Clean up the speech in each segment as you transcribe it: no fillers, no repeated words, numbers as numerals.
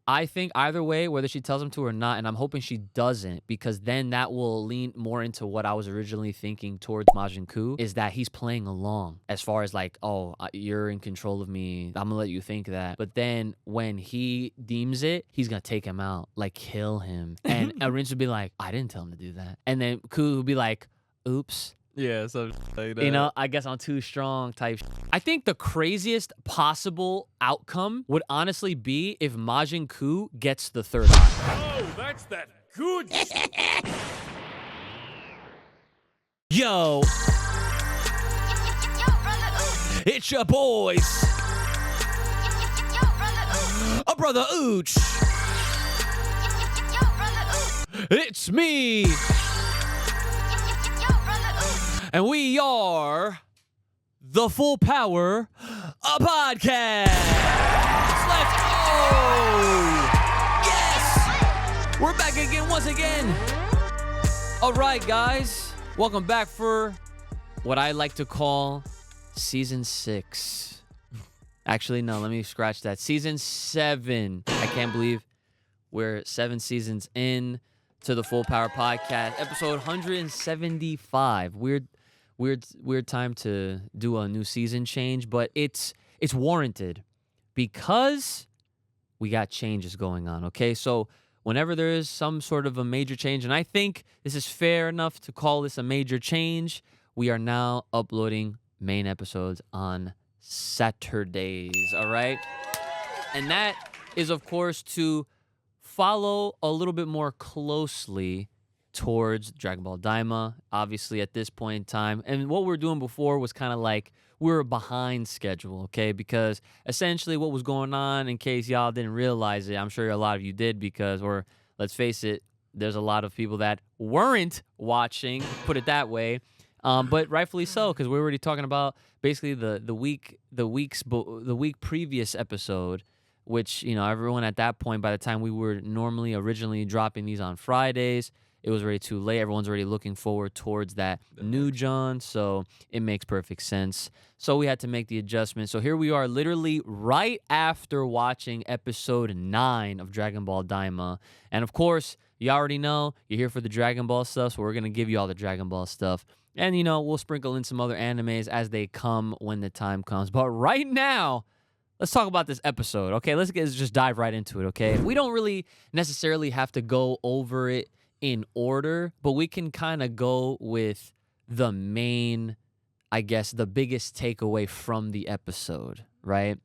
I think either way, whether she tells him to or not, and I'm hoping she doesn't, because then that will lean more into what I was originally thinking towards Majin Kuu, is that he's playing along as far as like, oh, you're in control of me. I'm gonna let you think that. But then when he deems it, he's gonna take him out, like kill him. And Rince would be like, I didn't tell him to do that. And then Kuu would be like, oops. Yeah, so like that. You know, I guess I'm too strong type. I think the craziest possible outcome would honestly be if Majin Kuu gets the third eye. Oh, that's that good. Yo, it's your boys, a brother Ooch. It's me. And we are the Full Power Podcast. Let's go! Yes! We're back again once again. All right, guys. Welcome back for what I like to call Season 6. Actually, no, let me scratch that. Season 7. I can't believe we're 7 seasons in to the Full Power Podcast. Episode 175. Weird time to do a new season change, but it's warranted because we got changes going on, okay? So whenever there is some sort of a major change, and I think this is fair enough to call this a major change, we are now uploading main episodes on Saturdays, all right? And that is, of course, to follow a little bit more closely towards Dragon Ball Daima, obviously at this point in time. And what we were doing before was kind of like we were behind schedule, okay? Because essentially what was going on, in case y'all didn't realize it, I'm sure a lot of you did because, or let's face it, there's a lot of people that weren't watching, put it that way. But rightfully so, because we were already talking about basically the week previous episode, which, you know, everyone at that point, by the time we were originally dropping these on Fridays, it was already too late. Everyone's already looking forward towards that new John, so it makes perfect sense. So we had to make the adjustment. So here we are, literally right after watching episode 9 of Dragon Ball Daima. And of course, you already know, you're here for the Dragon Ball stuff, so we're going to give you all the Dragon Ball stuff. And, you know, we'll sprinkle in some other animes as they come when the time comes. But right now, let's talk about this episode, okay? Let's just dive right into it, okay? We don't really necessarily have to go over it in order, but we can kind of go with the main, I guess, the biggest takeaway from the episode, right?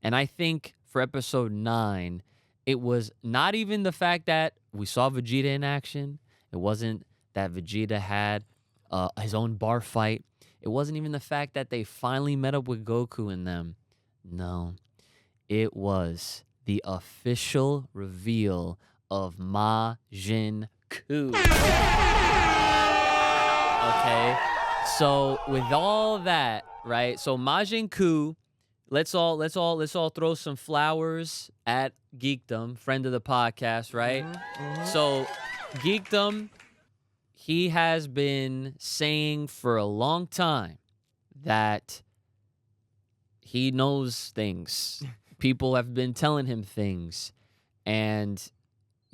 And I think for episode 9, it was not even the fact that we saw Vegeta in action. It wasn't that Vegeta had his own bar fight. It wasn't even the fact that they finally met up with Goku and them. No, it was the official reveal of Majin Kuu. Okay, so with all that, right? So Majin Kuu, let's all throw some flowers at Geekdom, friend of the podcast, right? Mm-hmm. So Geekdom, he has been saying for a long time that he knows things. People have been telling him things, and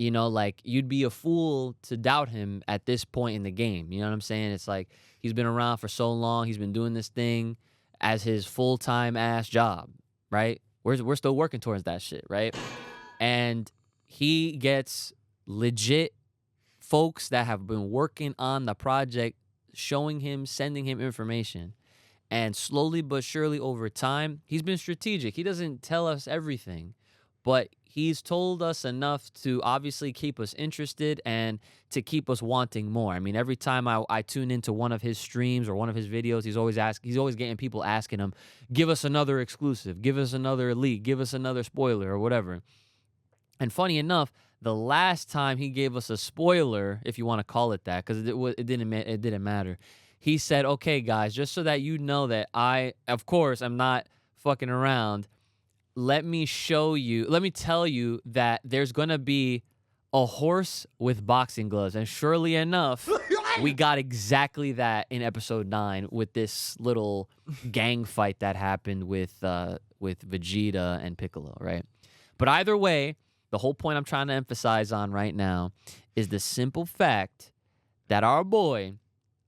you know, like, you'd be a fool to doubt him at this point in the game. You know what I'm saying? It's like he's been around for so long. He's been doing this thing as his full-time ass job, right? We're still working towards that shit, right? And he gets legit folks that have been working on the project showing him, sending him information. And slowly but surely over time, he's been strategic. He doesn't tell us everything, but he's told us enough to obviously keep us interested and to keep us wanting more. I mean, every time I tune into one of his streams or one of his videos, he's always getting people asking him, give us another exclusive, give us another leak, give us another spoiler or whatever. And funny enough, the last time he gave us a spoiler, if you want to call it that, because it didn't matter. He said, okay, guys, just so that you know that I, of course, I'm not fucking around, let me tell you that there's going to be a horse with boxing gloves. And surely enough, we got exactly that in episode 9 with this little gang fight that happened with Vegeta and Piccolo, right? But either way, The whole point I'm trying to emphasize on right now is the simple fact that our boy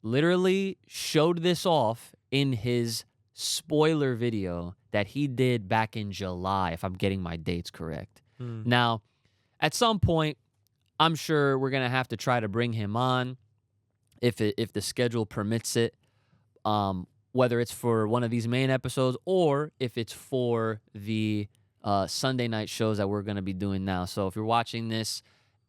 literally showed this off in his spoiler video that he did back in July, if I'm getting my dates correct. Now, at some point, I'm sure we're going to have to try to bring him on if the schedule permits it, whether it's for one of these main episodes or if it's for the Sunday night shows that we're going to be doing now. So if you're watching this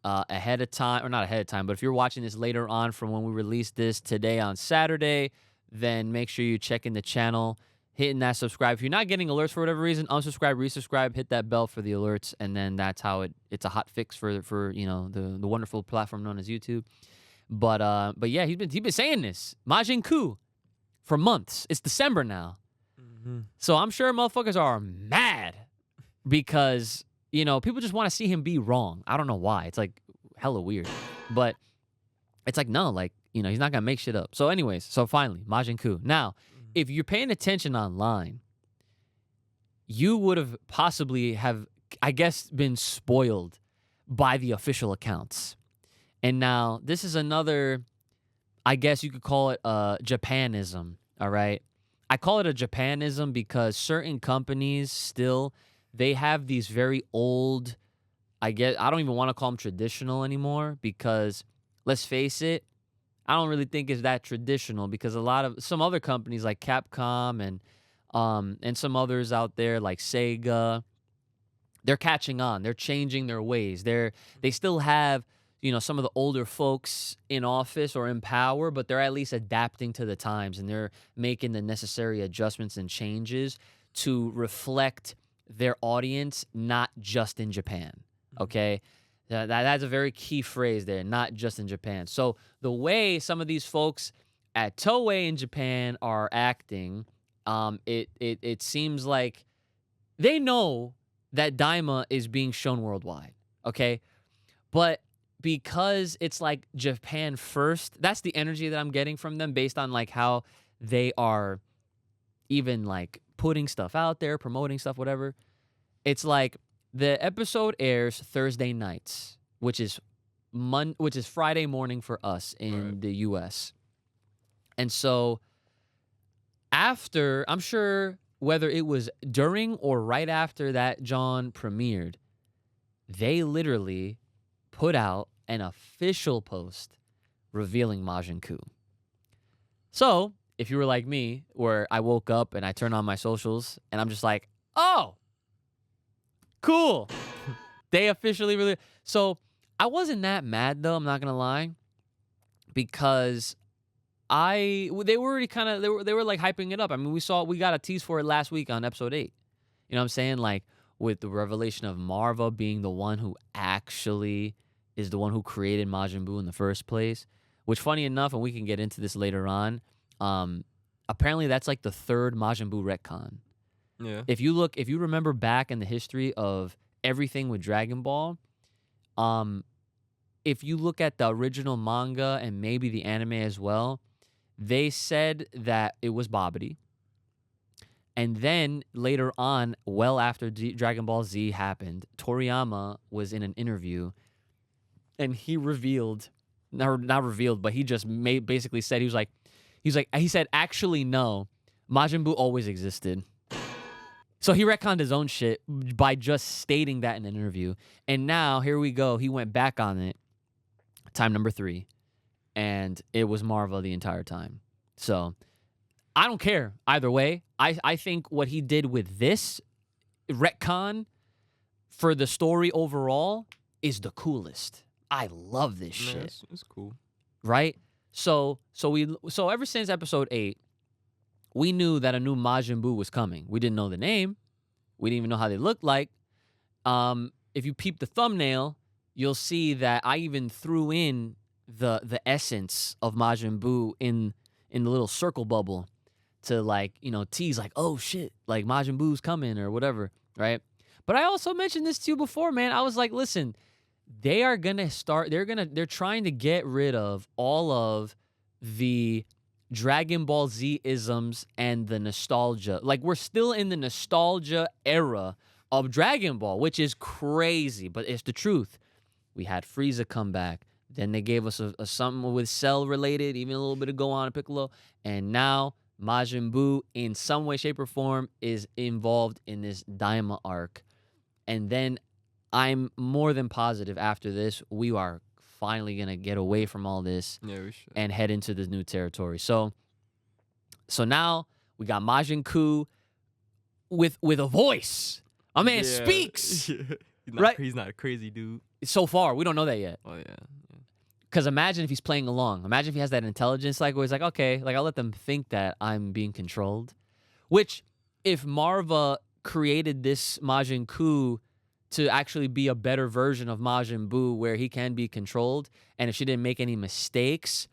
ahead of time, or not ahead of time, but if you're watching this later on from when we released this today on Saturday, then make sure you check in the channel, hitting that subscribe. If you're not getting alerts for whatever reason, unsubscribe, resubscribe, hit that bell for the alerts, and then that's how it's a hot fix for the wonderful platform known as YouTube. But yeah, he's been saying this Majin Kuu for months. It's December now, so I'm sure motherfuckers are mad because people just want to see him be wrong. I don't know why. It's like hella weird, but it's like no, like he's not gonna make shit up. So anyways, finally Majin Kuu. Now, if you're paying attention online, you would have possibly I guess, been spoiled by the official accounts. And now this is another, I guess you could call it a Japanism, all right? I call it a Japanism because certain companies still, they have these very old, I don't even want to call them traditional anymore because, let's face it, I don't really think it's that traditional because some other companies like Capcom and some others out there like Sega, they're catching on. They're changing their ways. They still have some of the older folks in office or in power, but they're at least adapting to the times and they're making the necessary adjustments and changes to reflect their audience, not just in Japan. Okay? That's a very key phrase there, not just in Japan. So the way some of these folks at Toei in Japan are acting, it seems like they know that Daima is being shown worldwide, okay? But because it's like Japan first, that's the energy that I'm getting from them based on like how they are even like putting stuff out there, promoting stuff, whatever. It's like the episode airs Thursday nights, which is Friday morning for us in the US. And so after, I'm sure whether it was during or right after that John premiered, they literally put out an official post revealing Majin Kuu. So, if you were like me, where I woke up and I turned on my socials and I'm just like, oh, cool. They officially really. So I wasn't that mad though. I'm not gonna lie, because they were already kind of they were like hyping it up. I mean, we got a tease for it last week on episode 8. You know what I'm saying? Like with the revelation of Marva being the one who actually is the one who created Majin Buu in the first place. Which, funny enough, and we can get into this later on. Apparently that's like the third Majin Buu retcon. Yeah. If you remember back in the history of everything with Dragon Ball, if you look at the original manga and maybe the anime as well, they said that it was Babidi. And then later on, well after Dragon Ball Z happened, Toriyama was in an interview and he revealed, not revealed, but he just basically said, he said, actually, no, Majin Buu always existed. So he retconned his own shit by just stating that in an interview. And now, here we go. He went back on it, time number 3, and it was Marva the entire time. So I don't care either way. I think what he did with this retcon for the story overall is the coolest. I love this shit. It's cool. Right? So ever since episode 8, we knew that a new Majin Buu was coming. We didn't know the name. We didn't even know how they looked like. If you peep the thumbnail, you'll see that I even threw in the essence of Majin Buu in the little circle bubble to tease like, oh shit, like Majin Buu's coming or whatever, right? But I also mentioned this to you before, man. I was like, listen, they're trying to get rid of all of the Dragon Ball Z isms and the nostalgia. Like, we're still in the nostalgia era of Dragon Ball, which is crazy, but it's the truth. We had Frieza come back. Then they gave us a something with Cell related, even a little bit of Gohan and Piccolo. And now Majin Buu, in some way, shape, or form, is involved in this Daima arc. And then I'm more than positive after this, we are finally going to get away from all this we should. and head into this new territory. So now we got Majin Kuu with a voice. A man speaks. Right? He's not a crazy dude. So far, we don't know that yet. Oh, yeah. Because imagine if he's playing along. Imagine if he has that intelligence, like where he's like, okay, like I'll let them think that I'm being controlled. Which, if Marva created this Majin Kuu to actually be a better version of Majin Buu, where he can be controlled, and if she didn't make any mistakes,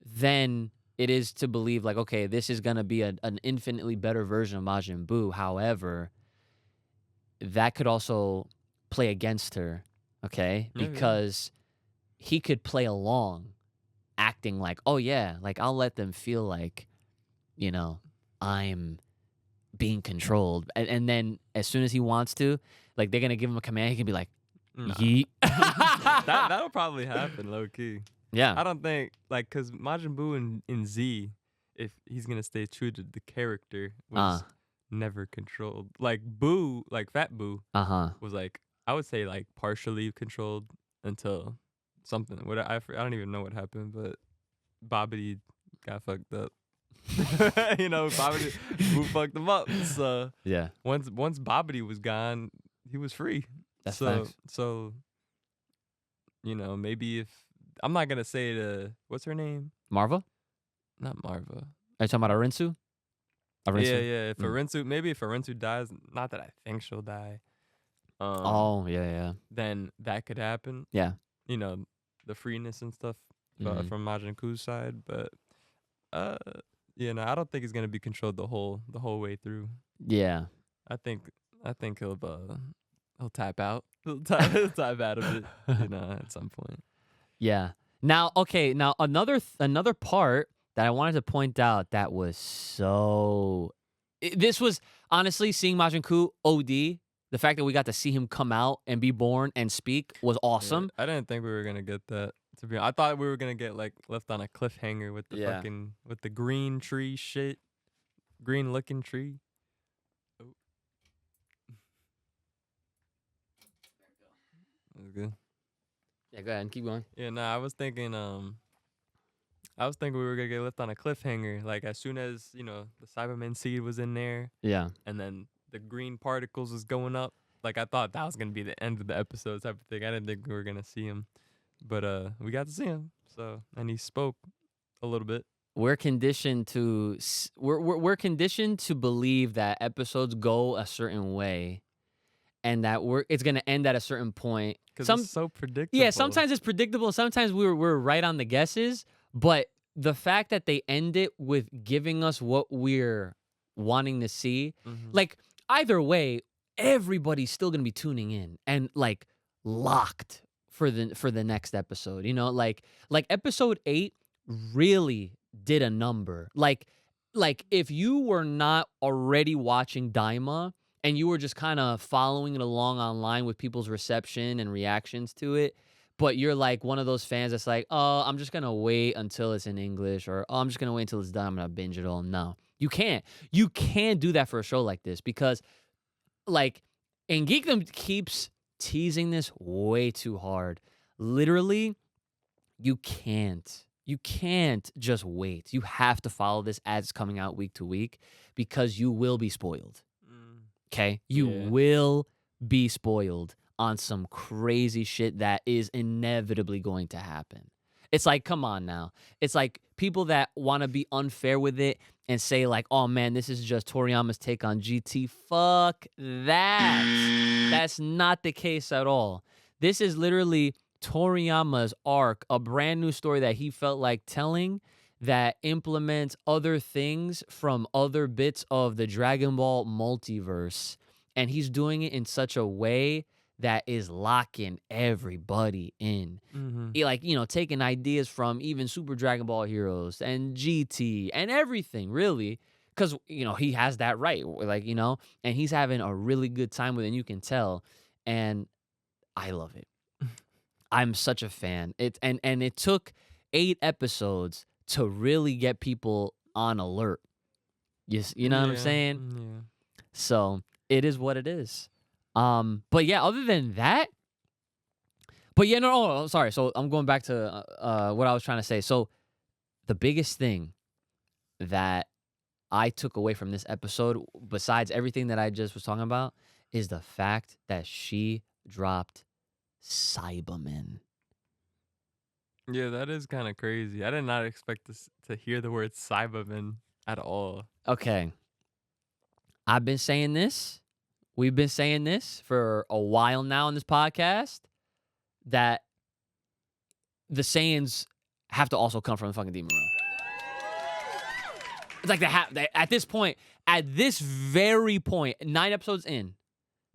then it is to believe like, okay, this is gonna be an infinitely better version of Majin Buu. However, that could also play against her, okay, because he could play along, acting like, oh, yeah, like I'll let them feel like, you know, I'm being controlled. And then as soon as he wants to, like they're going to give him a command, he can be like, yeet. That'll probably happen, low key. Yeah. I don't think, like, because Majin Buu in Z, if he's going to stay true to the character, was never controlled. Like, Buu, like Fat Buu, was like, I would say, like, partially controlled until something. I don't even know what happened, but Bobbity got fucked up. You know, Boo fucked him up. So yeah, once Bobbity was gone, he was free. That's facts. So you know, maybe if I'm not gonna say what's her name? Marva? Not Marva. Are you talking about Arinsu? Yeah. If Arinsu dies, not that I think she'll die. Yeah. Then that could happen. Yeah. You know, the freeness and stuff from Majin Kuu's side, but yeah, no, I don't think he's gonna be controlled the whole way through. Yeah, I think he'll tap out. He'll tap out of it, you know, at some point. Yeah. Now, another part that I wanted to point out that was this was honestly seeing Majin Kuu OD. The fact that we got to see him come out and be born and speak was awesome. Yeah, I didn't think we were gonna get that. To be honest, I thought we were gonna get like left on a cliffhanger with the with the green tree shit, green looking tree. Oh. That was good. Yeah, go ahead and keep going. Yeah, nah, I was thinking we were gonna get left on a cliffhanger. Like as soon as, you know, the Cyberman seed was in there. Yeah. And then the green particles was going up. Like I thought that was gonna be the end of the episode type of thing. I didn't think we were gonna see him, but we got to see him. So, and he spoke a little bit. We're conditioned to believe that episodes go a certain way, and that it's gonna end at a certain point. Because it's so predictable. Yeah, sometimes it's predictable. Sometimes we're right on the guesses, but the fact that they end it with giving us what we're wanting to see, like either way, everybody's still gonna be tuning in and like locked for the next episode. You know, like episode 8 really did a number. Like if you were not already watching Daima and you were just kind of following it along online with people's reception and reactions to it, but you're like one of those fans that's like, oh, I'm just gonna wait until it's in English, or oh, I'm just gonna wait until it's done, I'm gonna binge it all. No, you can't do that for a show like this, because like, and Geekdom keeps teasing this way too hard. Literally, you can't just wait. You have to follow this as it's coming out week to week, because you will be spoiled. Okay? You will be spoiled on some crazy shit that is inevitably going to happen. It's like, come on now. It's like people that want to be unfair with it and say like, oh man, this is just Toriyama's take on GT. Fuck that. That's not the case at all. This is literally Toriyama's arc, a brand new story that he felt like telling that implements other things from other bits of the Dragon Ball multiverse. And he's doing it in such a way that is locking everybody in. Like, you know, taking ideas from even Super Dragon Ball Heroes and GT and everything, really, because he has that right, like and he's having a really good time with it, and you can tell, and I love it. I'm such a fan. And it took 8 episodes to really get people on alert. You know what I'm saying? Yeah. So it is what it is. But yeah, other than that, but yeah, no, sorry. So I'm going back to what I was trying to say. So the biggest thing that I took away from this episode, besides everything that I just was talking about, is the fact that she dropped Cybermen. Yeah, that is kind of crazy. I did not expect to hear the word Cyberman at all. Okay. I've been saying this. We've been saying this for a while now in this podcast, that the Saiyans have to also come from the fucking demon realm. It's like at this point, at this very point, 9 episodes in,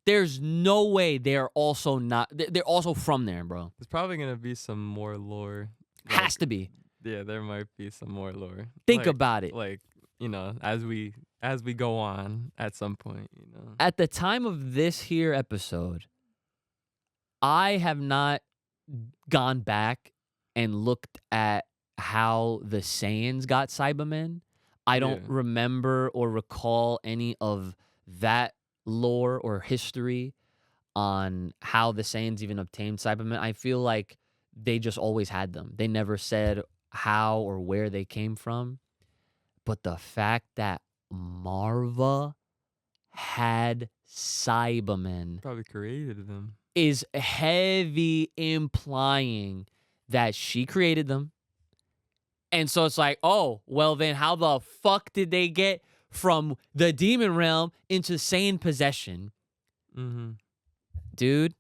there's no way they're also not. They're also from there, bro. There's probably gonna be some more lore. Has to be. Yeah, there might be some more lore. Think about it. Like, as we go on at some point, At the time of this here episode, I have not gone back and looked at how the Saiyans got Cybermen. I don't remember or recall any of that lore or history on how the Saiyans even obtained Cybermen. I feel like they just always had them. They never said how or where they came from. But the fact that Marva had Cybermen probably created them is heavy implying that she created them. And so it's like, oh, well then how the fuck did they get from the demon realm into Saiyan possession? Mm-hmm. Dude,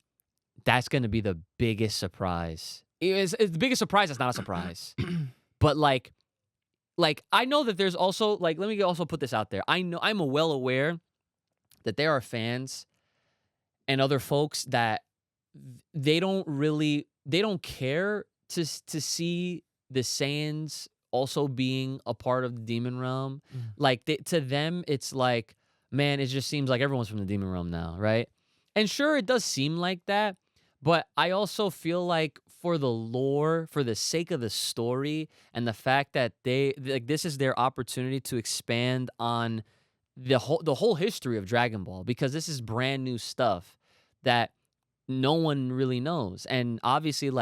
that's going to be the biggest surprise. It's the biggest surprise. That's not a surprise. But like I know that there's also, let me also put this out there. I'm well aware that there are fans and other folks that they don't care to see the Saiyans also being a part of the demon realm. To them, it's like, man, it just seems like everyone's from the demon realm now, right? And sure, it does seem like that, but I also feel like for the lore, for the sake of the story, and the fact that this is their opportunity to expand on the whole history of Dragon Ball, because this is brand new stuff that no one really knows. And obviously,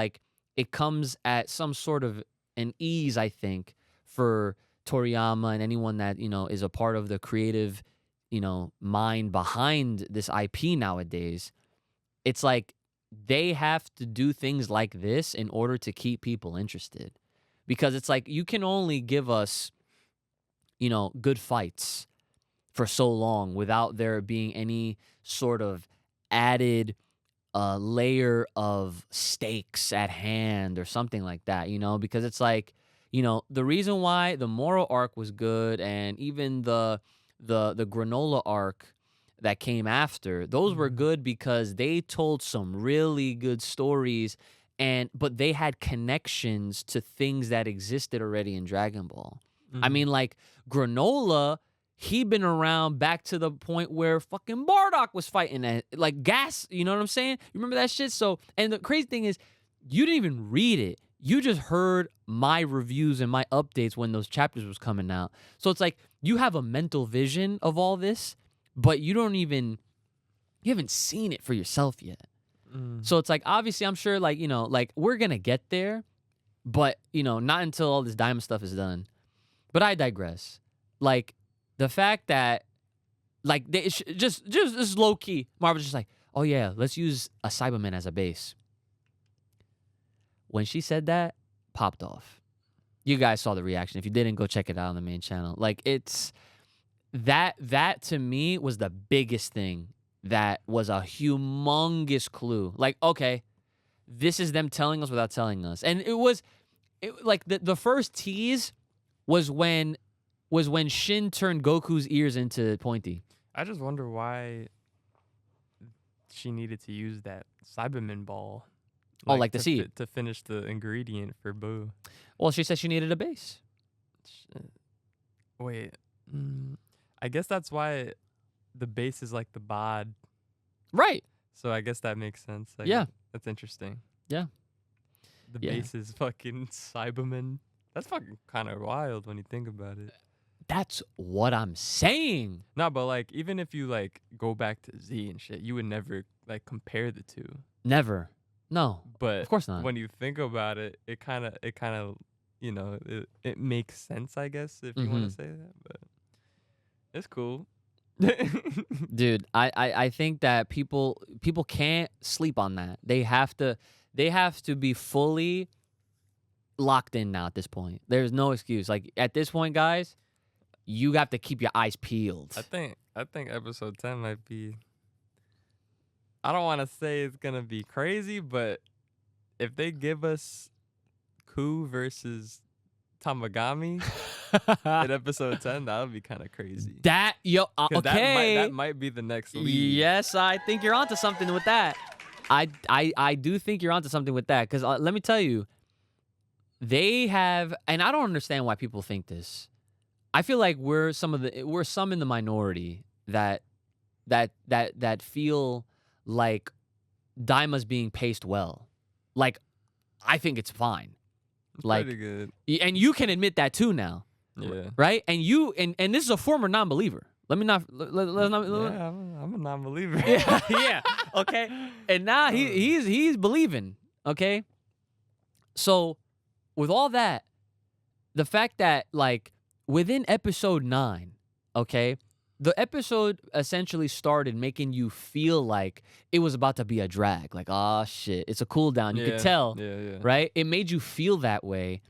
it comes at some sort of an ease, I think, for Toriyama and anyone that, is a part of the creative, mind behind this IP nowadays. It's like they have to do things like this in order to keep people interested. Because it's like you can only give us, good fights for so long without there being any sort of added layer of stakes at hand or something like that, because it's like, the reason why the Moro arc was good, and even the Granola arc that came after, those were good because they told some really good stories, but they had connections to things that existed already in Dragon Ball. I mean, Granola, he been around back to the point where fucking Bardock was fighting at, gas, you know what I'm saying? You remember that shit? So, and the crazy thing is, you didn't even read it. You just heard my reviews and my updates when those chapters was coming out. So it's like, you have a mental vision of all this, but you haven't seen it for yourself yet. So it's like, obviously, I'm sure, we're gonna get there, but, not until all this Daima stuff is done. But I digress. The fact that, they just low key, Marvel's just like, oh yeah, let's use a Cyberman as a base. When she said that, popped off. You guys saw the reaction. If you didn't, go check it out on the main channel. It's that to me was the biggest thing. That was a humongous clue. Okay, this is them telling us without telling us. And the first tease was when Shin turned Goku's ears into pointy. I just wonder why she needed to use that Cyberman ball. The seed. To finish the ingredient for Boo. Well, she said she needed a base. Wait. I guess that's why the base is like the bod. Right. So I guess that makes sense. Yeah. That's interesting. Yeah. The base is fucking Cyberman. That's fucking kind of wild when you think about it. That's what I'm saying. No, but like even if you like go back to Z and shit, you would never like compare the two. Never. No. But of course not. When you think about it, it kind of you know, it makes sense, I guess, if you want to say that, but it's cool. Dude, I think that people can't sleep on that. They have to be fully locked in now at this point. There's no excuse. Like at this point, guys, you have to keep your eyes peeled. I think episode 10 might be, I don't want to say it's going to be crazy, but if they give us Kuu versus Tamagami in episode 10, that would be kind of crazy. Okay. That might be the next lead. Yes, I think you're onto something with that. I do think you're onto something with that, because let me tell you, they have, and I don't understand why people think this. I feel like we're some in the minority that feel like Daima's being paced well. Like, I think it's fine. It's like, pretty good. And you can admit that too now. Yeah. Right? And you and this is a former non-believer. Let me not. Yeah, I'm a non-believer. Yeah. Okay. And now he's believing. Okay. So, with all that, the fact that like within episode 9, okay, the episode essentially started making you feel like it was about to be a drag. Like, oh shit, it's a cool down. You could tell. Yeah. Right? It made you feel that way,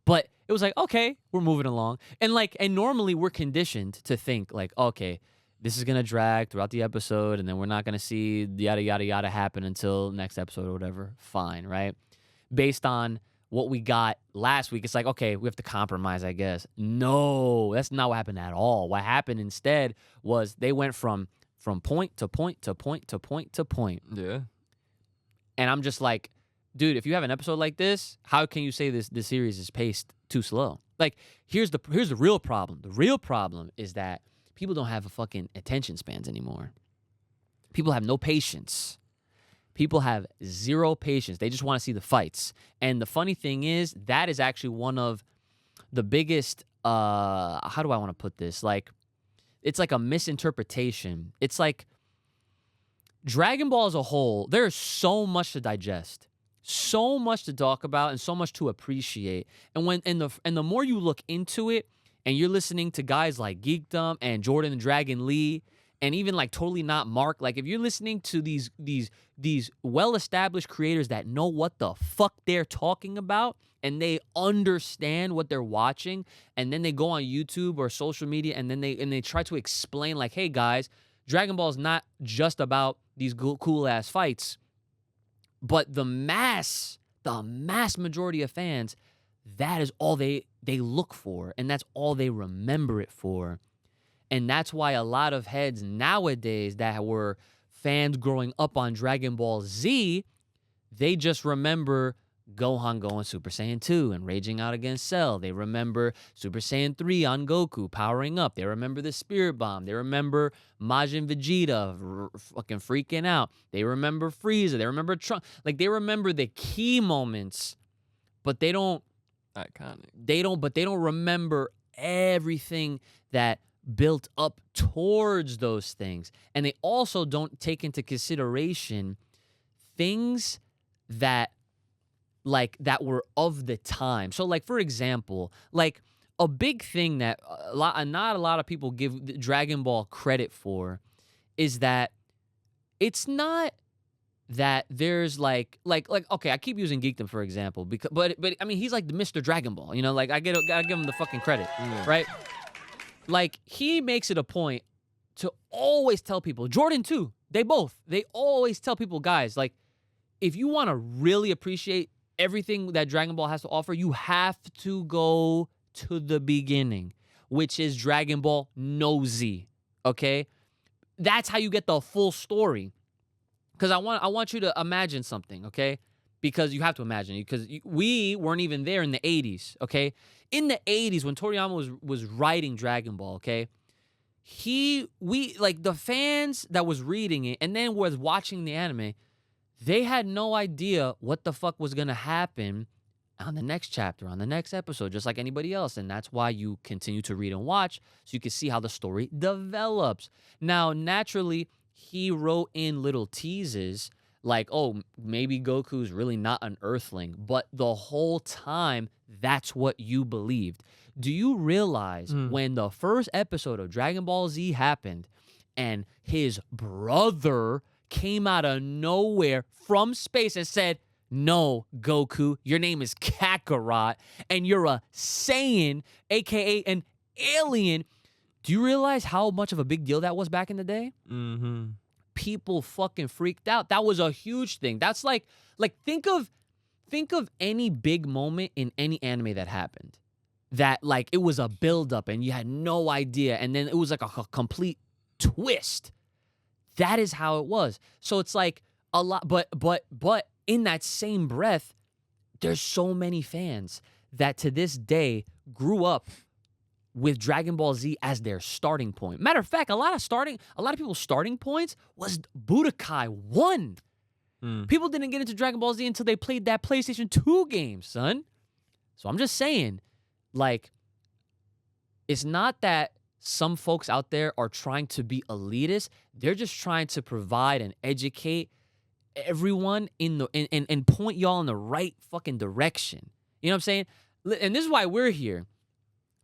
but it was like, okay, we're moving along. And normally we're conditioned to think like, okay, this is gonna drag throughout the episode, and then we're not gonna see yada yada yada happen until next episode or whatever. Fine, right? Based on what we got last week, it's like, okay, we have to compromise, I guess. No, that's not what happened at all. What happened instead was they went from point to point to point to point to point. Yeah. And I'm just like, dude, if you have an episode like this, how can you say this series is paced too slow? Like, here's the real problem. The real problem is that people don't have a fucking attention spans anymore. People have no patience. People have zero patience. They just want to see the fights. And the funny thing is, that is actually one of the biggest, how do I want to put this? Like, it's like a misinterpretation. It's like Dragon Ball as a whole, there's so much to digest, so much to talk about, and so much to appreciate. And the more you look into it, and you're listening to guys like Geekdom and Jordan the Dragon Lee, and even like Totally Not Mark, like if you're listening to these well-established creators that know what the fuck they're talking about, and they understand what they're watching, and then they go on YouTube or social media, and then they try to explain like, hey guys, Dragon Ball is not just about these cool ass fights, but the mass majority of fans, that is all they look for, and that's all they remember it for. And that's why a lot of heads nowadays that were fans growing up on Dragon Ball Z, they just remember Gohan going Super Saiyan 2 and raging out against Cell. They remember Super Saiyan 3 on Goku powering up. They remember the Spirit Bomb. They remember Majin Vegeta fucking freaking out. They remember Frieza. They remember Trunks. Like, they remember the key moments, but they don't... Iconic. But they don't remember everything that built up towards those things. And they also don't take into consideration things that were of the time. So like, for example, like a big thing that not a lot of people give Dragon Ball credit for is that it's not that there's like okay, I keep using Geekdom for example, because but I mean, he's like the Mr. Dragon Ball, you know, like I give him the fucking credit, right? Like, he makes it a point to always tell people, Jordan too, they always tell people, guys, like, if you want to really appreciate everything that Dragon Ball has to offer, you have to go to the beginning, which is Dragon Ball No Z, okay? That's how you get the full story. Because I want you to imagine something, okay? Because you have to imagine it, because we weren't even there in the 80s, okay? In the 80s, when Toriyama was writing Dragon Ball, okay, the fans that was reading it and then was watching the anime, they had no idea what the fuck was gonna happen on the next chapter, on the next episode, just like anybody else. And that's why you continue to read and watch, so you can see how the story develops. Now, naturally, he wrote in little teases like, oh, maybe Goku's really not an Earthling, but the whole time, that's what you believed. Do you realize when the first episode of Dragon Ball Z happened and his brother came out of nowhere from space and said, no, Goku, your name is Kakarot, and you're a Saiyan, a.k.a. an alien. Do you realize how much of a big deal that was back in the day? Mm-hmm. People fucking freaked out. That was a huge thing. That's like think of any big moment in any anime that happened. That, like, it was a buildup and you had no idea, and then it was like a complete twist. That is how it was. So it's like a lot, but in that same breath, there's so many fans that to this day grew up with Dragon Ball Z as their starting point. Matter of fact, a lot of people's starting points was Budokai 1. People didn't get into Dragon Ball Z until they played that PlayStation 2 game, son. So I'm just saying, like, it's not that some folks out there are trying to be elitist. They're just trying to provide and educate everyone and point y'all in the right fucking direction. You know what I'm saying? And this is why we're here.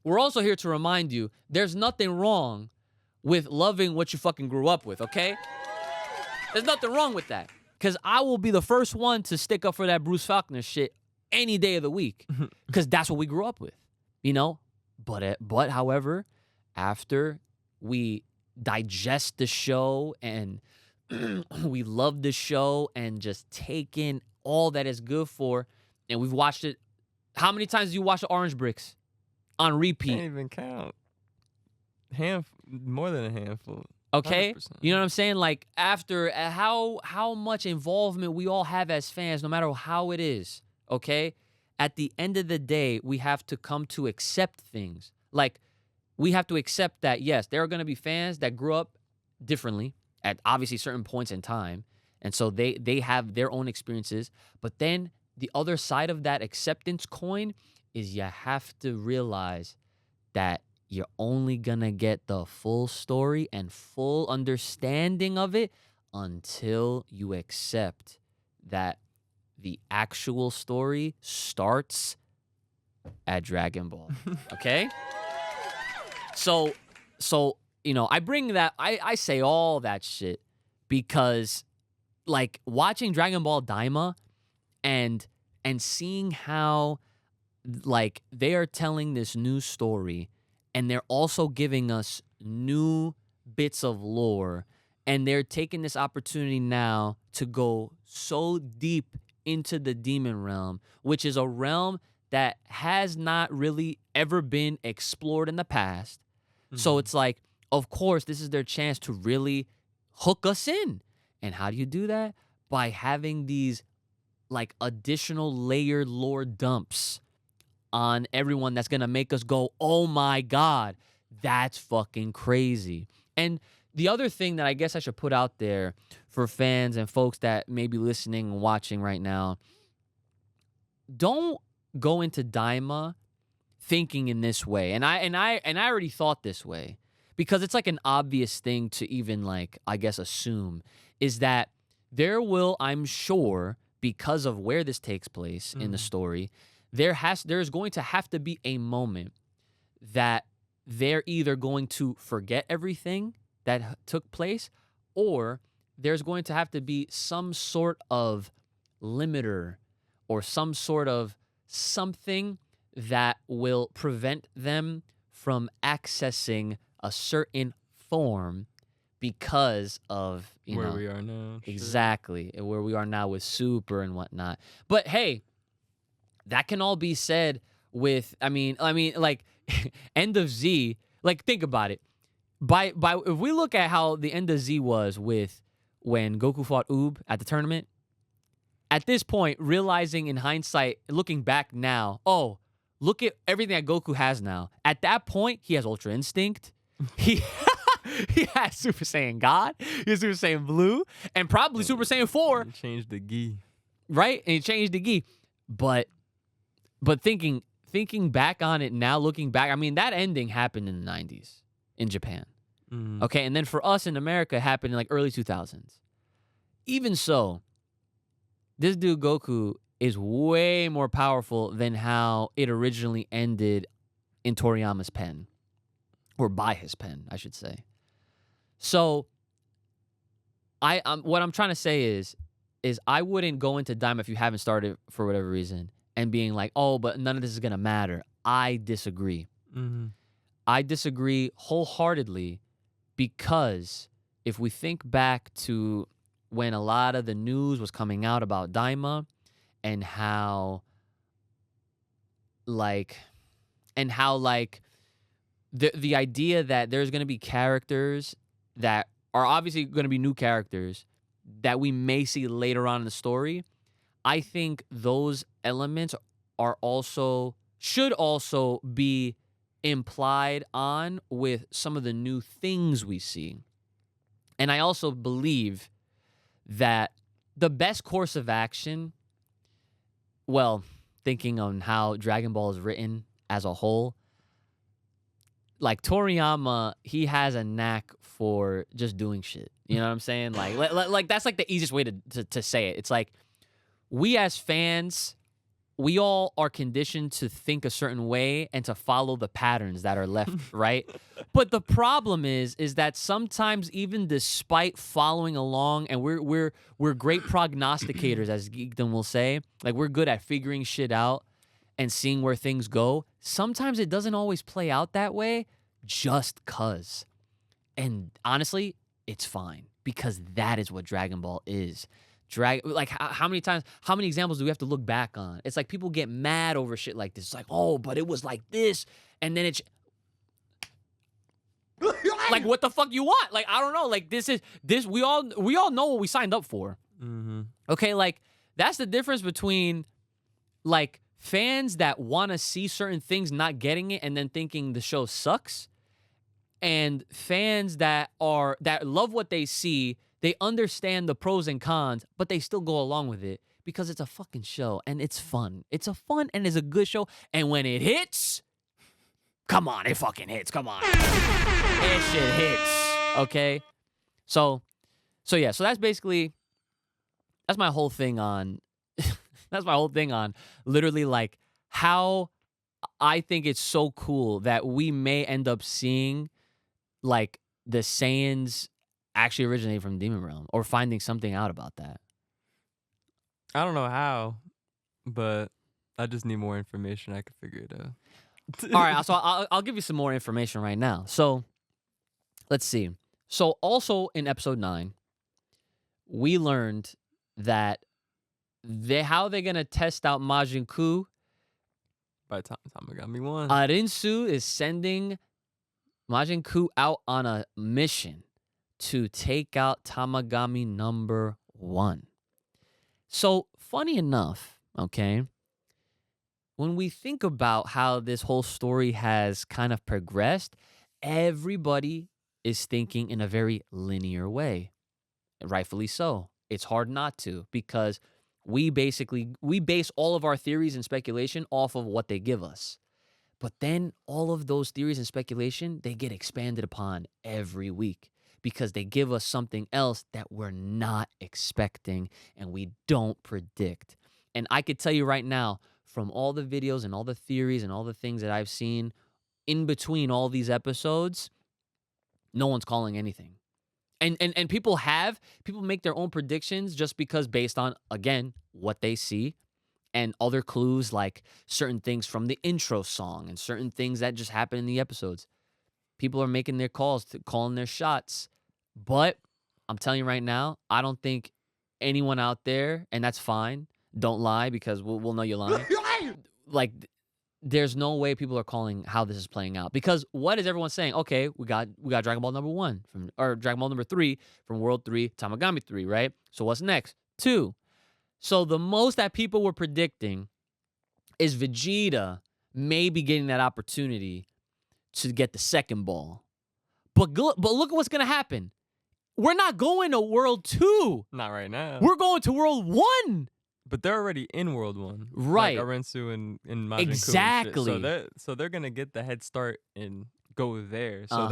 We're also here to remind you there's nothing wrong with loving what you fucking grew up with, okay? There's nothing wrong with that. Because I will be the first one to stick up for that Bruce Faulkner shit any day of the week. Because that's what we grew up with, you know? But however, after we digest the show and we love the show and just take in all that it's good for, and we've watched it. How many times do you watch the Orange Bricks on repeat? Can't even count. More than a handful. Okay, 100%. You know what I'm saying? Like, after how much involvement we all have as fans, no matter how it is. Okay, at the end of the day, we have to come to accept things. Like, we have to accept that yes, there are going to be fans that grew up differently at obviously certain points in time, and so they have their own experiences. But then the other side of that acceptance coin is you have to realize that you're only gonna get the full story and full understanding of it until you accept that the actual story starts at Dragon Ball. Okay? So you know, I bring that, I say all that shit because, like, watching Dragon Ball Daima and seeing how, like, they are telling this new story and they're also giving us new bits of lore, and they're taking this opportunity now to go so deep into the demon realm, which is a realm that has not really ever been explored in the past. Mm-hmm. So it's like, of course, this is their chance to really hook us in. And how do you do that? By having these, like, additional layered lore dumps on everyone that's going to make us go, oh my God, that's fucking crazy. And the other thing that I guess I should put out there for fans and folks that may be listening and watching right now, don't go into Daima thinking in this way. And I already thought this way, because it's like an obvious thing to even, like, I guess assume, is that there will, I'm sure, because of where this takes place in the story, there's going to have to be a moment that they're either going to forget everything that took place, or there's going to have to be some sort of limiter or some sort of something that will prevent them from accessing a certain form because of, where we are now. Exactly. Sure. Where we are now with Super and whatnot. But hey, that can all be said with, I mean, like, End of Z, like, think about it. By if we look at how the End of Z was with when Goku fought Oob at the tournament, at this point, realizing in hindsight, looking back now, oh, look at everything that Goku has now. At that point, he has Ultra Instinct. He had Super Saiyan God, he had Super Saiyan Blue, and probably Super Saiyan 4. He changed the gi. Right? And he changed the gi. But thinking back on it now, looking back, I mean, that ending happened in the 90s in Japan. Okay, and then for us in America, it happened in like early 2000s. Even so, this dude Goku is way more powerful than how it originally ended in Toriyama's pen. Or by his pen, I should say. So, what I'm trying to say is I wouldn't go into Daima if you haven't started for whatever reason and being like, oh, but none of this is going to matter. I disagree. I disagree wholeheartedly because if we think back to when a lot of the news was coming out about Daima and how the idea that there's going to be characters that are obviously going to be new characters that we may see later on in the story, I think those elements should also be implied on with some of the new things we see. And I also believe that the best course of action, well, thinking on how Dragon Ball is written as a whole, like Toriyama, he has a knack for just doing shit. You know what I'm saying? Like that's like the easiest way to say it. It's like we as fans, we all are conditioned to think a certain way and to follow the patterns that are left, right? But the problem is that sometimes even despite following along, and we're great prognosticators, as Geekdom will say, like we're good at figuring shit out and seeing where things go. Sometimes it doesn't always play out that way just cuz. And honestly, it's fine because that is what Dragon Ball is. How many examples do we have to look back on? It's like people get mad over shit like this. It's like, oh, but it was like this, and then it's like, what the fuck you want? Like, I don't know. Like, this. We all know what we signed up for. Okay, like that's the difference between like fans that want to see certain things not getting it and then thinking the show sucks, and fans that love what they see. They understand the pros and cons, but they still go along with it because it's a fucking show and it's fun. It's a fun and it's a good show. And when it hits, come on, it fucking hits. Come on. It shit hits. Okay? So yeah, so that's my whole thing on literally like how I think it's so cool that we may end up seeing like the Saiyans actually originated from Demon Realm or finding something out about that. I don't know how, but I just need more information. I can figure it out. All right, so I'll give you some more information right now. So let's see. So also in episode 9, we learned that how they're gonna test out Majin Kuu. By the time I got me one, Arinsu is sending Majin Kuu out on a mission to take out Tamagami number 1. So funny enough, okay, when we think about how this whole story has kind of progressed, everybody is thinking in a very linear way. Rightfully so. It's hard not to, because we base all of our theories and speculation off of what they give us. But then all of those theories and speculation, they get expanded upon every week because they give us something else that we're not expecting and we don't predict. And I could tell you right now, from all the videos and all the theories and all the things that I've seen in between all these episodes, no one's calling anything. And people make their own predictions just because based on, again, what they see and other clues like certain things from the intro song and certain things that just happen in the episodes. People are making their calls, calling their shots. But I'm telling you right now, I don't think anyone out there, and that's fine, don't lie because we'll know you're lying. Like, there's no way people are calling how this is playing out. Because what is everyone saying? Okay, we got Dragon Ball number 1 or Dragon Ball number 3 from World 3, Tamagami 3, right? So what's next? 2. So the most that people were predicting is Vegeta maybe getting that opportunity to get the second ball. But look at what's gonna happen. We're not going to World 2. Not right now. We're going to World 1. But they're already in World 1. Right. Like Arensu and Majin Kuu. Exactly. So they're gonna get the head start and go there. So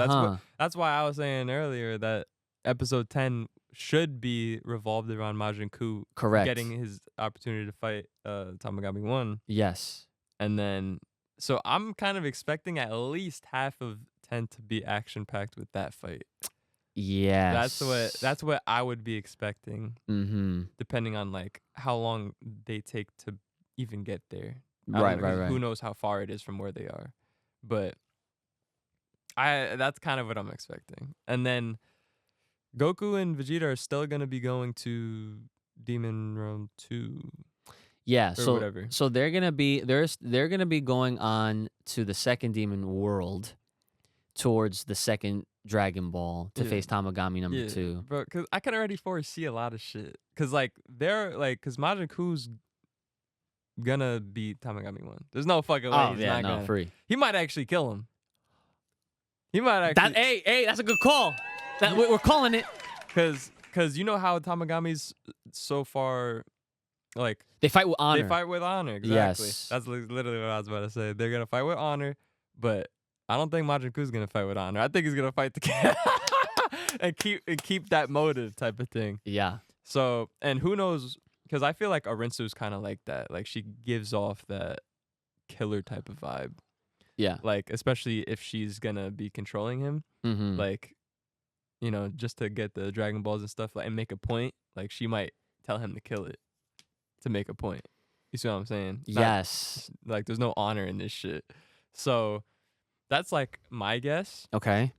that's why I was saying earlier that episode 10 should be revolved around Majin Kuu. Correct. Getting his opportunity to fight Tamagami 1. Yes. And then, so I'm kind of expecting at least half of 10 to be action-packed with that fight. Yes. That's what I would be expecting. Mm-hmm. Depending on like how long they take to even get there. Right. Who knows how far it is from where they are. But that's kind of what I'm expecting. And then Goku and Vegeta are still gonna be going to Demon Realm 2. Yeah, or whatever. So they're gonna be going on to the second Demon World towards the second Dragon Ball to face Tamagami number 2. Bro, because I can already foresee a lot of shit. Because like because Majin Kuu's gonna beat Tamagami 1. There's no fucking way he's not gonna. Free. He might actually kill him. He might actually. Hey, that's a good call. We're calling it. Because you know how Tamagamis so far, like they fight with honor. They fight with honor. Exactly. Yes. That's literally what I was about to say. They're gonna fight with honor, but I don't think Majin Kuu's gonna fight with honor. I think he's gonna fight the and keep that motive type of thing. Yeah. So, and who knows? Because I feel like Arinsu's kind of like that. Like she gives off that killer type of vibe. Yeah. Like especially if she's gonna be controlling him. Mm-hmm. Like, you know, just to get the Dragon Balls and stuff, like, and make a point. Like she might tell him to kill it to make a point. You see what I'm saying? Yes. Like there's no honor in this shit. So that's like my guess. Okay.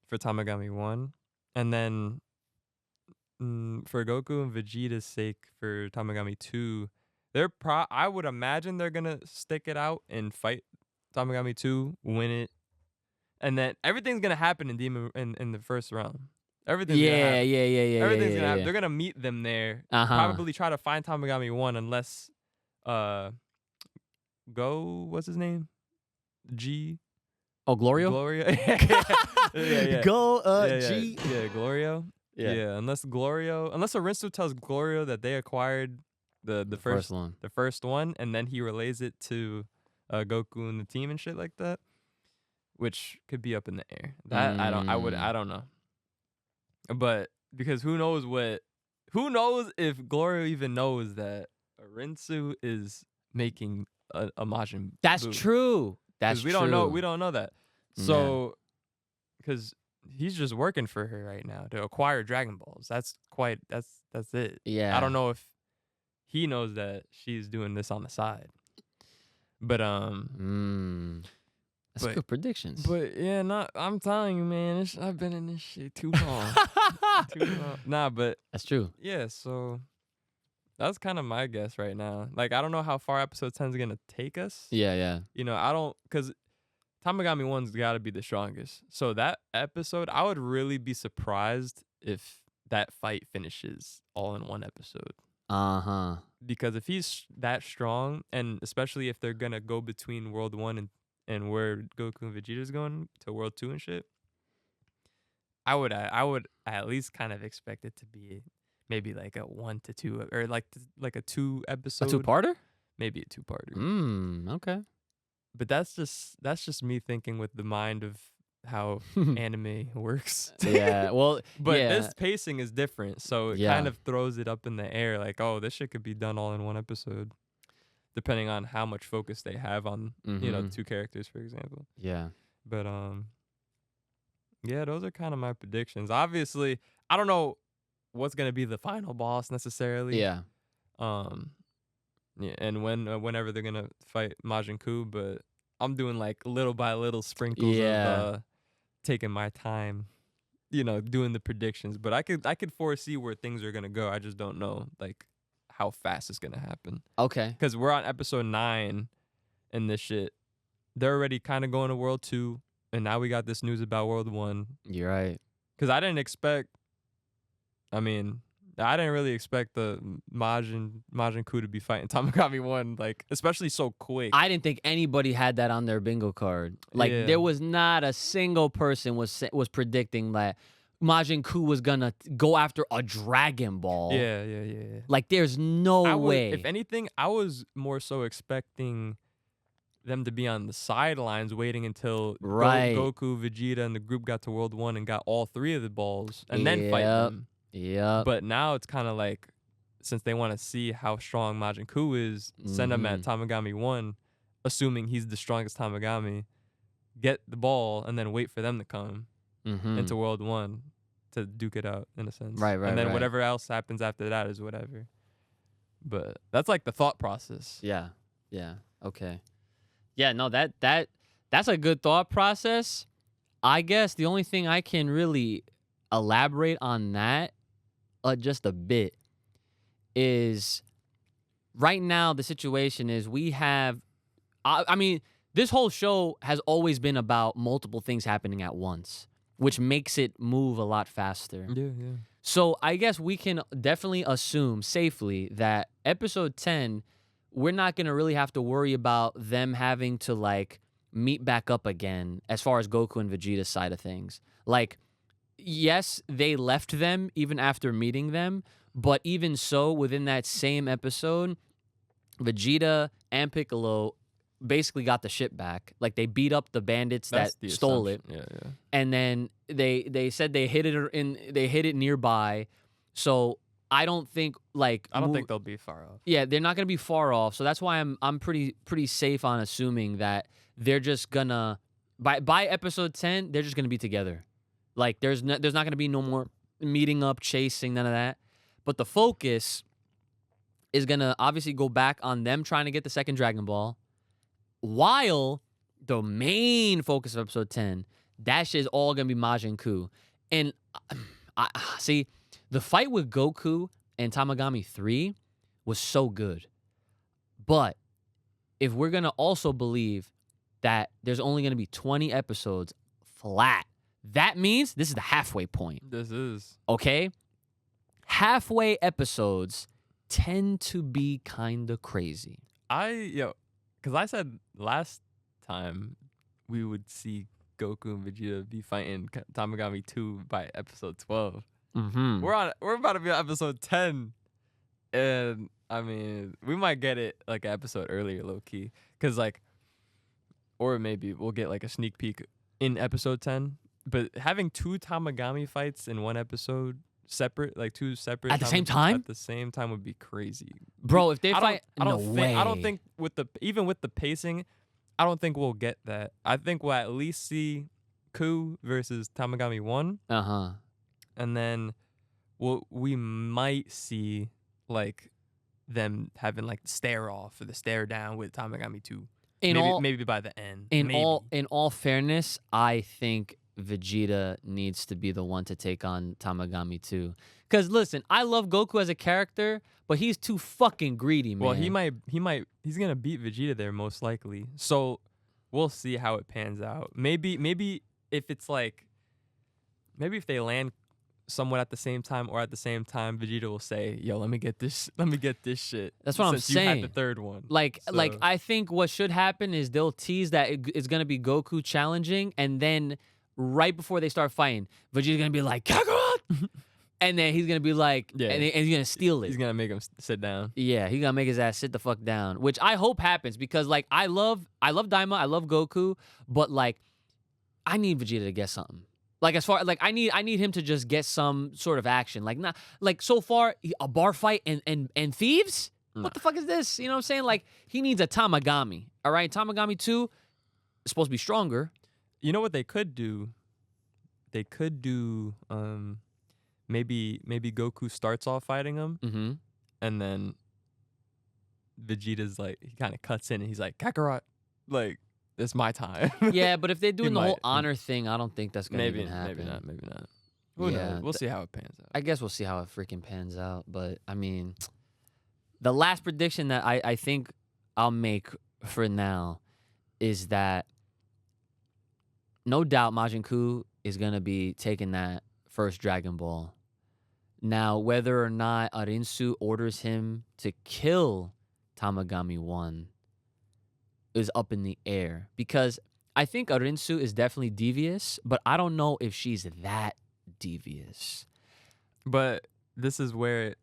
For Tamagami 1. And then for Goku and Vegeta's sake for Tamagami 2, I would imagine they're going to stick it out and fight Tamagami 2, win it. And then everything's going to happen in in the first round. Everything's gonna happen. Everything's gonna happen. They're gonna meet them there. Probably try to find Tamagami 1 unless what's his name? G. Oh, Glorio? Gloria. yeah. G. Yeah, Glorio. Yeah. Unless Arinsu tells Glorio that they acquired the first one. The first one, and then he relays it to Goku and the team and shit like that. Which could be up in the air. That I don't know. But because who knows if Glorio even knows that Arinsu is making a Majin Buu. That's true. That's true. We don't know that. So because he's just working for her right now to acquire Dragon Balls. That's it. Yeah. I don't know if he knows that she's doing this on the side. But that's good predictions. But yeah, I'm telling you, man, I've been in this shit too long. Nah, but that's true. Yeah, so that's kind of my guess right now. Like, I don't know how far episode 10 is gonna take us. Yeah. You know, because Tamagami 1's got to be the strongest. So that episode, I would really be surprised if that fight finishes all in one episode. Because if he's that strong, and especially if they're gonna go between World 1 and where Goku and Vegeta's going to World 2 and shit, I would at least kind of expect it to be maybe like a 1 to 2 or like a 2 episode. A 2-parter? Maybe a 2-parter. Okay. But that's just me thinking with the mind of how anime works. Yeah. Well, but this pacing is different, so it kind of throws it up in the air like, oh, this shit could be done all in one episode. Depending on how much focus they have on, you know, 2 characters, for example. Yeah. But, yeah, those are kind of my predictions. Obviously, I don't know what's going to be the final boss necessarily. Yeah. Yeah, and whenever they're going to fight Majin Kuu, but I'm doing, like, little by little sprinkles of taking my time, you know, doing the predictions. But I could foresee where things are going to go. I just don't know, like, how fast it's gonna happen. Okay. Because we're on episode 9 and this shit. They're already kind of going to World 2, and now we got this news about World 1. You're right. Because I didn't expect, I mean, I didn't really expect the Majin Kuu to be fighting Tamagami 1, like, especially so quick. I didn't think anybody had that on their bingo card. Like, Yeah. there was not a single person was predicting that Majin Kuu was gonna go after a Dragon Ball. Yeah. Like, there's no way. If anything, I was more so expecting them to be on the sidelines waiting until Goku, Vegeta, and the group got to World 1 and got all 3 of the balls and then fight them. Yeah. But now it's kind of like, since they want to see how strong Majin Kuu is, send him at Tamagami 1, assuming he's the strongest Tamagami, get the ball, and then wait for them to come into World 1 to duke it out, in a sense. Right. And then whatever else happens after that is whatever. But that's like the thought process. Yeah. Okay. Yeah, no, that's a good thought process. I guess the only thing I can really elaborate on that just a bit is right now the situation is we have I mean, this whole show has always been about multiple things happening at once, which makes it move a lot faster. Yeah. So I guess we can definitely assume safely that episode 10, we're not going to really have to worry about them having to, like, meet back up again as far as Goku and Vegeta's side of things. Like, yes, they left them even after meeting them, but even so, within that same episode, Vegeta and Piccolo basically got the ship back. Like, they beat up the bandits that stole it. Yeah. And then they said they hid it nearby. So I don't think they'll be far off. Yeah, they're not gonna be far off. So that's why I'm pretty safe on assuming that they're just gonna by episode 10 they're just gonna be together. Like there's not gonna be no more meeting up, chasing, none of that. But the focus is gonna obviously go back on them trying to get the second Dragon Ball, while the main focus of episode 10, that shit is all gonna be Majin Kuu. And I see. The fight with Goku and Tamagami 3 was so good. But if we're going to also believe that there's only going to be 20 episodes flat, that means this is the halfway point. This is. Okay? Halfway episodes tend to be kind of crazy. Because I said last time we would see Goku and Vegeta be fighting Tamagami 2 by episode 12. We're about to be on episode 10, and I mean we might get it like an episode earlier, low key, because or maybe we'll get like a sneak peek in episode 10. But having 2 Tamagami fights in one episode, separate, like 2 separate at the same time would be crazy, bro. If they fight, I don't think with the pacing, I don't think we'll get that. I think we'll at least see Kuu versus Tamagami 1. And then we might see like them having like the stare off or the stare down with Tamagami 2. Maybe by the end. In all fairness, I think Vegeta needs to be the one to take on Tamagami 2. Cause listen, I love Goku as a character, but he's too fucking greedy, man. Well, he's gonna beat Vegeta there most likely. So we'll see how it pans out. Maybe if it's like, maybe if they land somewhat at the same time, or at the same time Vegeta will say, yo, let me get this shit. That's what I'm saying. You had the third one. Like I think what should happen is they'll tease that it's gonna be Goku challenging, and then right before they start fighting, Vegeta's gonna be like, Kakarot! And then he's gonna be like, and he's gonna steal it. He's gonna make him sit down. Yeah, he's gonna make his ass sit the fuck down, which I hope happens, because like I love Daima, I love Goku, but like I need Vegeta to get something. Like as far like I need him to just get some sort of action. Like not like so far a bar fight and thieves? Nah. What the fuck is this? You know what I'm saying? Like he needs a Tamagami. All right, Tamagami 2 is supposed to be stronger. You know what they could do? They could do maybe Goku starts off fighting him, and then Vegeta's like, he kind of cuts in and he's like, Kakarot, like, it's my time. Yeah, but if they're doing the whole honor thing, I don't think that's gonna even happen. Maybe not. Who knows? We'll see how it pans out. I guess we'll see how it freaking pans out. But I mean, the last prediction that I think I'll make for now is that no doubt Majin Kuu is gonna be taking that first Dragon Ball. Now, whether or not Arinsu orders him to kill Tamagami 1 is up in the air. Because I think Arinsu is definitely devious, but I don't know if she's that devious. But this is where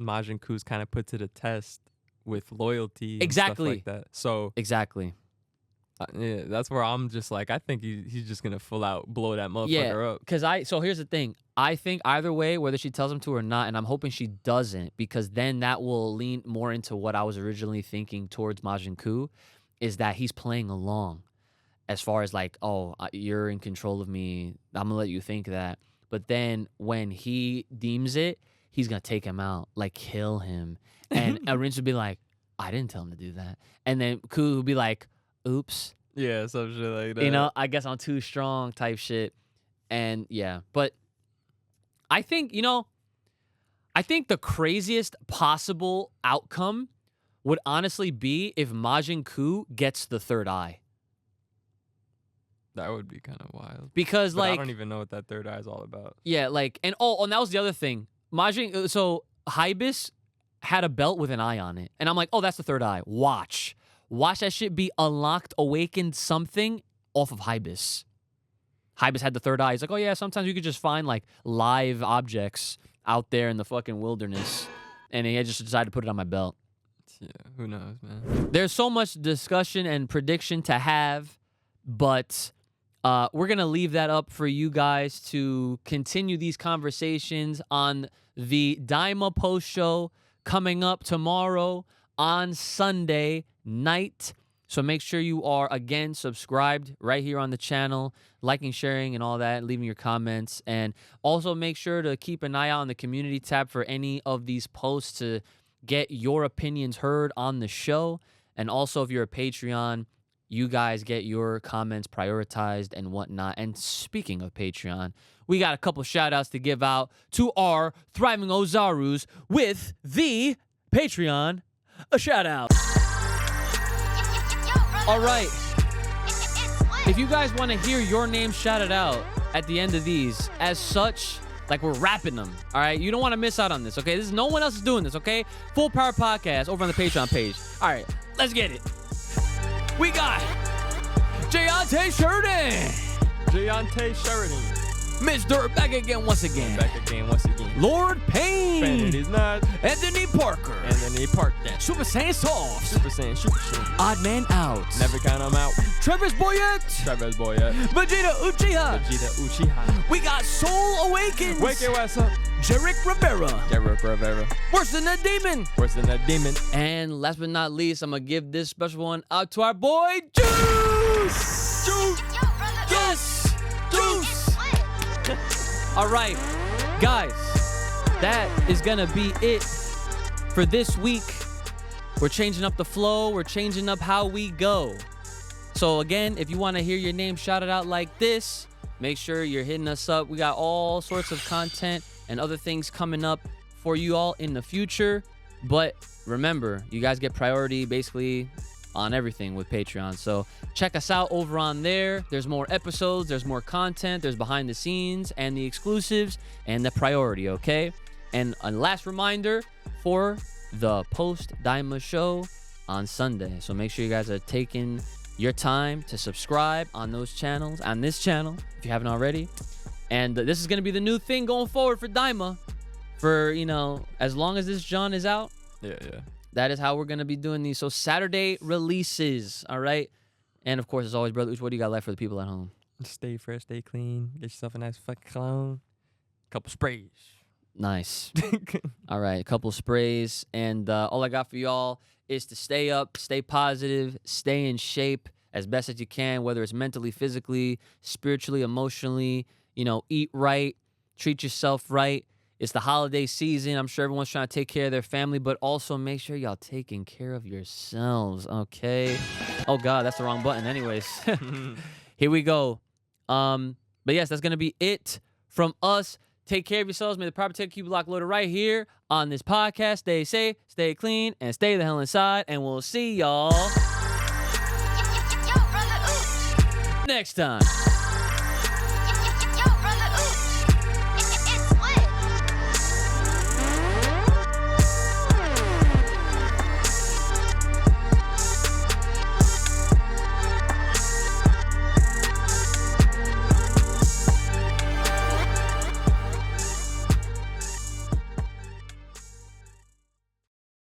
Majin Kuu's kind of put to the test with loyalty and stuff like that. So exactly. Yeah, that's where I'm just like, I think he's just gonna full out blow that motherfucker up. Because so here's the thing. I think either way, whether she tells him to or not, and I'm hoping she doesn't, because then that will lean more into what I was originally thinking towards Majin Kuu, is that he's playing along, as far as like, oh, you're in control of me, I'm gonna let you think that. But then when he deems it, he's gonna take him out, like kill him, and Arinsu would be like, I didn't tell him to do that, and then Kuu would be like, oops. Yeah, some shit like that. You know, I guess I'm too strong type shit. And yeah, but I think, I think the craziest possible outcome would honestly be if Majin Kuu gets the third eye. That would be kind of wild. Because but I don't even know what that third eye is all about. Yeah, like, and that was the other thing. So Hibis had a belt with an eye on it. And I'm like, oh, that's the third eye. Watch that shit be unlocked, awakened something off of Hibis. Hibis had the third eye. He's like, oh yeah, sometimes you could just find like live objects out there in the fucking wilderness. And he just decided to put it on my belt. Yeah, who knows, man? There's so much discussion and prediction to have, but we're going to leave that up for you guys to continue these conversations on the Daima post show coming up tomorrow on Sunday night. So make sure you are, again, subscribed right here on the channel, liking, sharing, and all that, leaving your comments. And also make sure to keep an eye out on the community tab for any of these posts to get your opinions heard on the show. And also, if you're a Patreon, you guys get your comments prioritized and whatnot. And speaking of Patreon, we got a couple shout-outs to give out to our Thriving Ozarus with the Patreon a shout-out. All right. If you guys want to hear your name shouted out at the end of these, as such, like we're rapping them, all right? You don't want to miss out on this, okay? No one else is doing this, okay? Full Power Podcast over on the Patreon page. All right, let's get it. We got Jayante Sheridan. Mr. Back again once again. Lord Payne. Anthony Parker. Super Saiyan Soft. Odd Man Out. Never count him out. Travis Boyette. Vegeta Uchiha. We got Soul Awakens. Wake your ass up. Jarek Rivera. Worse than a demon. And last but not least, I'm going to give this special one out to our boy, Juice. Yes. Juice. All right, guys, that is going to be it for this week. We're changing up the flow. We're changing up how we go. So, again, if you want to hear your name shouted out like this, make sure you're hitting us up. We got all sorts of content and other things coming up for you all in the future. But remember, you guys get priority basically on everything with Patreon. So check us out over on there. There's more episodes, there's more content, there's behind the scenes and the exclusives and the priority, okay? And a last reminder for the post Daima show on Sunday. So make sure you guys are taking your time to subscribe on those channels, on this channel, if you haven't already. And this is going to be the new thing going forward for Daima. For, as long as this John is out. Yeah. That is how we're going to be doing these. So Saturday releases, all right? And, of course, as always, Brother Uch, what do you got left for the people at home? Stay fresh, stay clean. Get yourself a nice fucking cologne. Couple sprays. Nice. All right, a couple sprays. And all I got for y'all is to stay up, stay positive, stay in shape as best as you can, whether it's mentally, physically, spiritually, emotionally. Eat right, treat yourself right. It's the holiday season. I'm sure everyone's trying to take care of their family, but also make sure y'all taking care of yourselves, okay? Oh, God, that's the wrong button. Anyways, here we go. But, yes, that's going to be it from us. Take care of yourselves. May the proper take keep locked loaded right here on this podcast. Stay safe, stay clean, and stay the hell inside. And we'll see y'all next time.